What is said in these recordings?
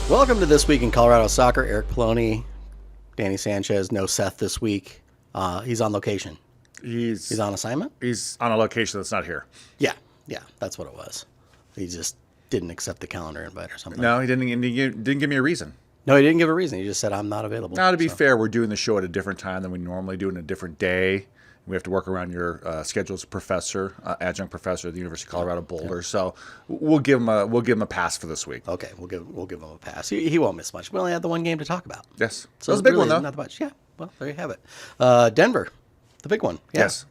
Welcome to This Week in Colorado Soccer. Eric Poloni, Danny Sanchez, no Seth this week. He's on location. He's on assignment? He's on a location that's not here. Yeah, that's what it was. He just didn't accept the calendar invite or something. No, he didn't give me a reason. No, he didn't give a reason. He just said, I'm not available. Now, to be fair, we're doing the show at a different time than we normally do, in a different day. We have to work around your schedule as a professor, adjunct professor at the University of Colorado Boulder. Yeah. So we'll give him a pass for this week. Okay, we'll give him a pass. He won't miss much. We only had the one game to talk about. Yes, so it's a big one though. Not much. Yeah. Well, there you have it. Denver, the big one. Yeah. Yes.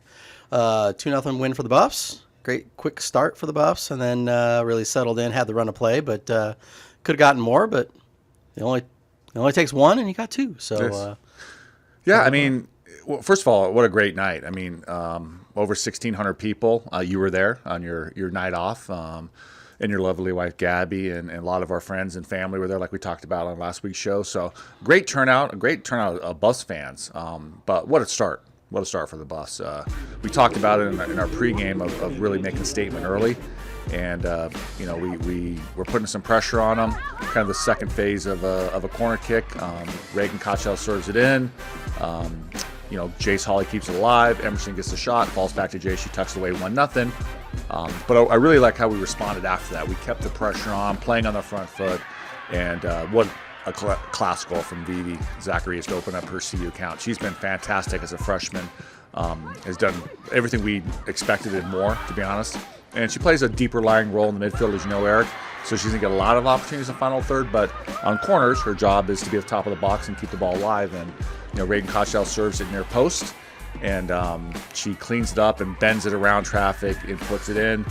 2-0 win for the Buffs. Great quick start for the Buffs, and then really settled in. Had the run of play, but could have gotten more. But it only takes one, and you got two. So. Yes. Yeah, I mean. Well, first of all, what a great night. I mean, over 1,600 people. You were there on your night off, and your lovely wife, Gabby, and a lot of our friends and family were there, like we talked about on last week's show. So a great turnout of Buffs fans. But what a start. What a start for the Buffs. We talked about it in our pregame of really making a statement early. And, we were putting some pressure on them, kind of the second phase of a corner kick. Reagan Kochel serves it in. Jace Hawley keeps it alive. Emerson gets the shot, falls back to Jace. She tucks it away 1-0. But I really like how we responded after that. We kept the pressure on, playing on the front foot. And what a class goal from Vivi Zacharias to open up her CU account. She's been fantastic as a freshman. Has done everything we expected and more, to be honest. And she plays a deeper lying role in the midfield, as you know, Eric. So she's going to get a lot of opportunities in the final third. But on corners, her job is to be at the top of the box and keep the ball alive. And Reagan Kochel serves it near post, and she cleans it up and bends it around traffic and puts it in.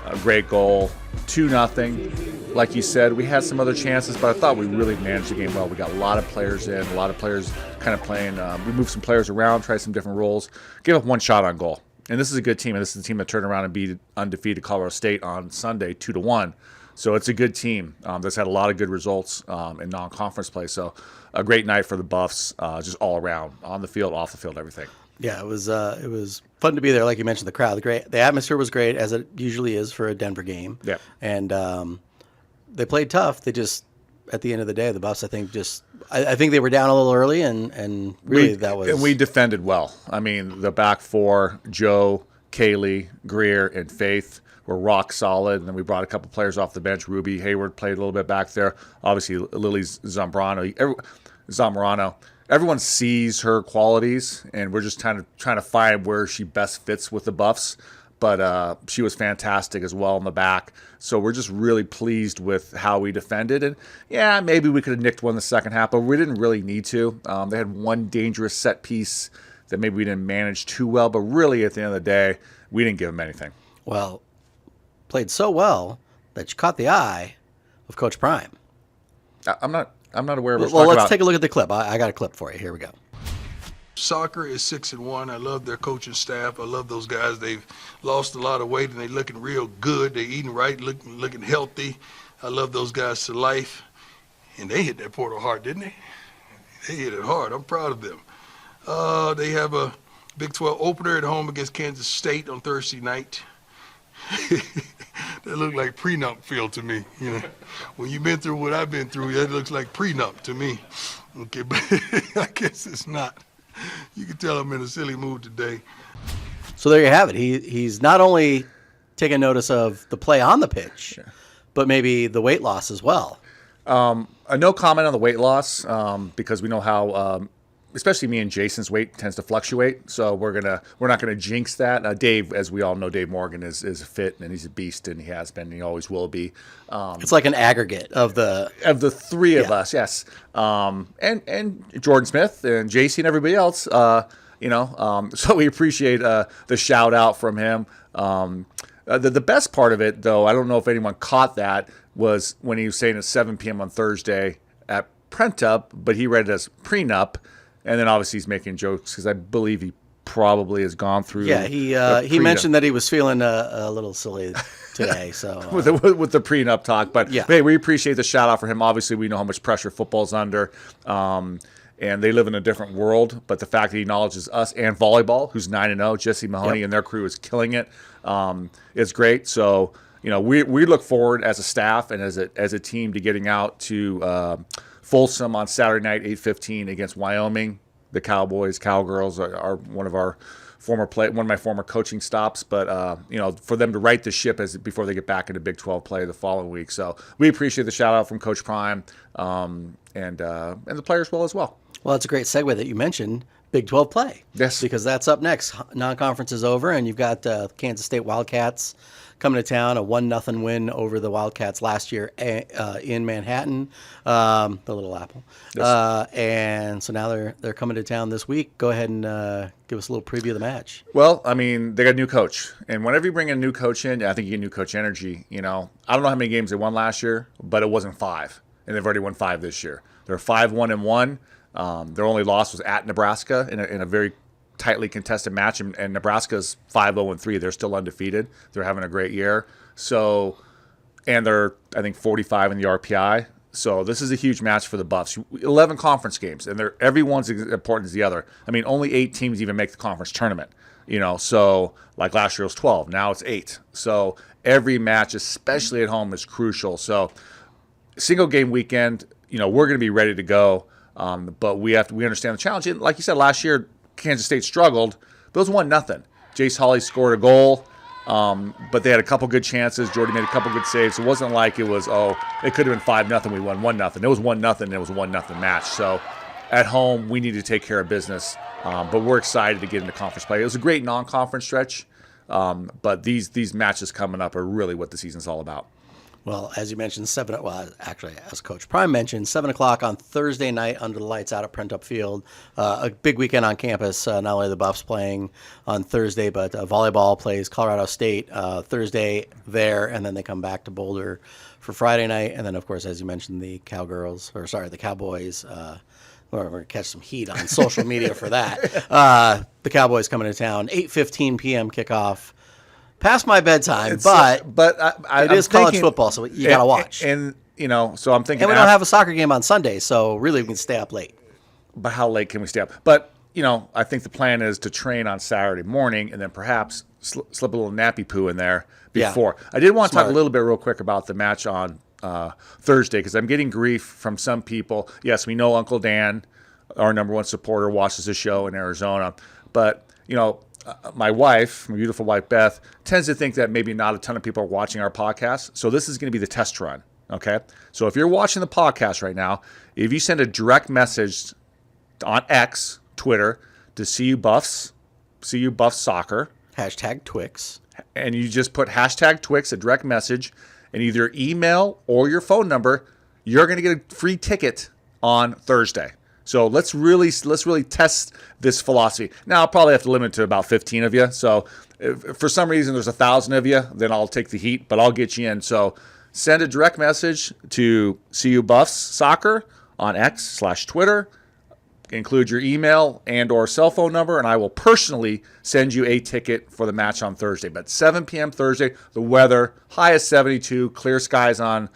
A great goal, 2-0. Like you said, we had some other chances, but I thought we really managed the game well. We got a lot of players in, a lot of players kind of playing. We moved some players around, tried some different roles, gave up one shot on goal. And this is a good team, and this is the team that turned around and beat undefeated Colorado State on Sunday 2-1. So it's a good team that's had a lot of good results in non-conference play. So a great night for the Buffs, just all around, on the field, off the field, everything. Yeah, it was fun to be there. Like you mentioned, the crowd, the atmosphere was great, as it usually is for a Denver game. Yeah, and they played tough. They just, at the end of the day, the Buffs, I think, I think they were down a little early, and really And we defended well. I mean, the back four, Joe, Kaylee, Greer, and Faith, were rock solid, and then we brought a couple players off the bench. Ruby Hayward played a little bit back there. Obviously, Lily Zamorano. Everyone sees her qualities, and we're just trying to find where she best fits with the Buffs. But she was fantastic as well in the back. So we're just really pleased with how we defended. And, yeah, maybe we could have nicked one in the second half, but we didn't really need to. They had one dangerous set piece that maybe we didn't manage too well. But really, at the end of the day, we didn't give them anything. Well, played so well that you caught the eye of Coach Prime. I'm not aware of it. Well, let's take a look at the clip. I got a clip for you. Here we go. Soccer is 6-1. I love their coaching staff. I love those guys. They've lost a lot of weight and they're looking real good. They're eating right, looking healthy. I love those guys to life. And they hit that portal hard, didn't they? They hit it hard. I'm proud of them. They have a Big 12 opener at home against Kansas State on Thursday night. That looked like prenup feel to me. When you've been through what I've been through, that looks like prenup to me. Okay, but I guess it's not. You can tell I'm in a silly mood today. So there you have it. He's not only taking notice of the play on the pitch, but maybe the weight loss as well. No comment on the weight loss because we know how, especially me and Jason's weight tends to fluctuate. So we're not gonna jinx that. Dave, as we all know, Dave Morgan is fit and he's a beast and he has been and he always will be. It's like an aggregate of the three of us, yes. And Jordan Smith and JC and everybody else. So we appreciate the shout out from him. The best part of it, though, I don't know if anyone caught that, was when he was saying it's 7 p.m. on Thursday at Prentup, but he read it as prenup. And then obviously he's making jokes because I believe he probably has gone through. Yeah, he mentioned that he was feeling a little silly today. So with the prenup talk, but yeah. Hey, we appreciate the shout out for him. Obviously, we know how much pressure football's under, and they live in a different world. But the fact that he acknowledges us and volleyball, who's 9-0, Jesse Mahoney and their crew is killing it. It's great. So we look forward as a staff and as a team to getting out to Folsom on Saturday night, 8:15 against Wyoming. The Cowboys, Cowgirls are one of my former coaching stops, but for them to right the ship before they get back into Big 12 play the following week. So we appreciate the shout out from Coach Prime and the players as well. Well, it's a great segue that you mentioned Big 12 play. Yes. Because that's up next. Non-conference is over, and you've got Kansas State Wildcats coming to town, a 1-0 win over the Wildcats last year in Manhattan, the Little Apple. Yes. And so now they're coming to town this week. Go ahead and give us a little preview of the match. Well, I mean, they got a new coach. And whenever you bring a new coach in, I think you get new coach energy. I don't know how many games they won last year, but it wasn't 5. And they've already won 5 this year. They're 5-1-1. Their only loss was at Nebraska in a very tightly contested match, and Nebraska's 5-0-3. They're still undefeated. They're having a great year. So, and they're, I think, 45 in the RPI. So this is a huge match for the Buffs. 11 conference games, and every one's as important as the other. I mean, only 8 teams even make the conference tournament. So like last year was 12. Now it's 8. So every match, especially at home, is crucial. So single game weekend, we're going to be ready to go. But we understand the challenge. And like you said, last year Kansas State struggled, but it was 1-0. Jace Hawley scored a goal, but they had a couple good chances. Jordy made a couple good saves. It wasn't like it was, it could have been 5-0. We won 1-0. It was 1-0. And it was a 1-0 match. So at home, we need to take care of business. But we're excited to get into conference play. It was a great non-conference stretch, but these matches coming up are really what the season's all about. Well, as you mentioned, as Coach Prime mentioned, 7 o'clock on Thursday night under the lights out at Prentup Field. A big weekend on campus. Not only the Buffs playing on Thursday, but volleyball plays Colorado State Thursday there, and then they come back to Boulder for Friday night. And then, of course, as you mentioned, the Cowboys. We're going to catch some heat on social media for that. The Cowboys coming to town, 8:15 p.m. kickoff. Past my bedtime, but it is college football, so you got to watch. And so I'm thinking. And we don't have a soccer game on Sunday, so really we can stay up late. But how late can we stay up? But I think the plan is to train on Saturday morning and then perhaps slip a little nappy poo in there before. Yeah. I did want to talk a little bit real quick about the match on Thursday because I'm getting grief from some people. Yes, we know Uncle Dan, our number one supporter, watches the show in Arizona, but my wife, my beautiful wife, Beth, tends to think that maybe not a ton of people are watching our podcast. So this is going to be the test run, okay? So if you're watching the podcast right now, if you send a direct message on X, Twitter, to CU Buffs Soccer. Hashtag Twix. And you just put hashtag Twix, a direct message, and either email or your phone number, you're going to get a free ticket on Thursday. So let's really test this philosophy. Now, I'll probably have to limit it to about 15 of you. So if for some reason there's 1,000 of you, then I'll take the heat, but I'll get you in. So send a direct message to CU Buffs Soccer on X/Twitter. Include your email and or cell phone number, and I will personally send you a ticket for the match on Thursday. But 7 p.m. Thursday, the weather, high is 72, clear skies on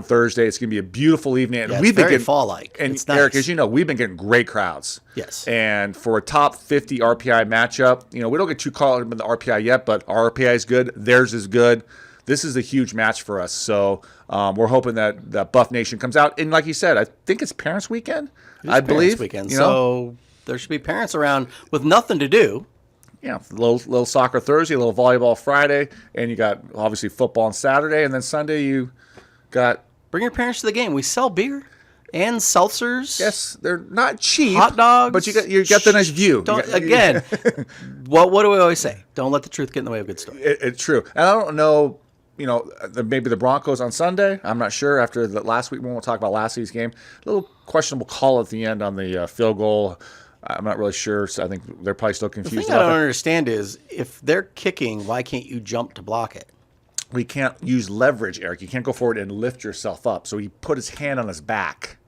Thursday. It's going to be a beautiful evening. And we've been getting fall-like. And it's nice. Eric, as you know, we've been getting great crowds. Yes. And for a top 50 RPI matchup, we don't get too caught up in the RPI yet, but our RPI is good. Theirs is good. This is a huge match for us. So we're hoping that Buff Nation comes out. And like you said, I think it's Parents Weekend, I believe. Weekend. So there should be parents around with nothing to do. Yeah, a little soccer Thursday, a little volleyball Friday, and you got obviously football on Saturday, and then Sunday you got... Bring your parents to the game. We sell beer and seltzers. Yes, they're not cheap. Hot dogs. But you got the nice view. Again, what do we always say? Don't let the truth get in the way of a good story. It's true. And I don't know, maybe the Broncos on Sunday. I'm not sure. After the last week, when we'll talk about last week's game, a little questionable call at the end on the field goal. I'm not really sure. So I think they're probably still confused. The thing I don't understand is if they're kicking, why can't you jump to block it? We can't use leverage, Eric. You can't go forward and lift yourself up. So he put his hand on his back.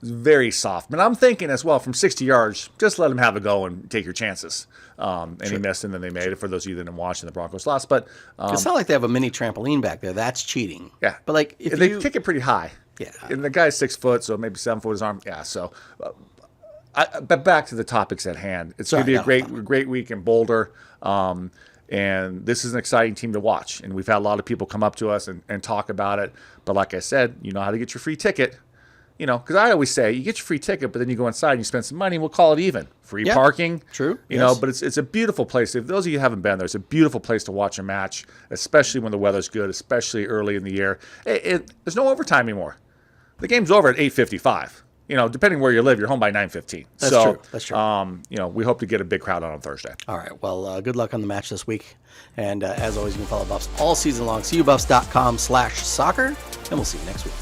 It's very soft. But I'm thinking as well, from 60 yards, just let him have a go and take your chances. And he missed, and then they made it for those of you that didn't watch and the Broncos lost. But it's not like they have a mini trampoline back there. That's cheating. Yeah. But if they kick it pretty high. Yeah. And the guy's 6 foot, so maybe 7 foot his arm. Yeah. So, but back to the topics at hand. It's going to be a great week in Boulder. And this is an exciting team to watch. And we've had a lot of people come up to us and talk about it. But like I said, you know how to get your free ticket. You know, because I always say you get your free ticket, but then you go inside and you spend some money, and we'll call it even. Free Yeah, parking. true, You yes. know, but it's a beautiful place. If those of you who haven't been there, it's a beautiful place to watch a match, especially when the weather's good, especially early in the year. There's no overtime anymore. The game's over at 8:55. You know, depending where you live, you're home by 9:15. That's so, true. That's true. You know, we hope to get a big crowd on Thursday. All right. Well, good luck on the match this week. And as always, you can follow Buffs all season long. CUBuffs.com/soccer. And we'll see you next week.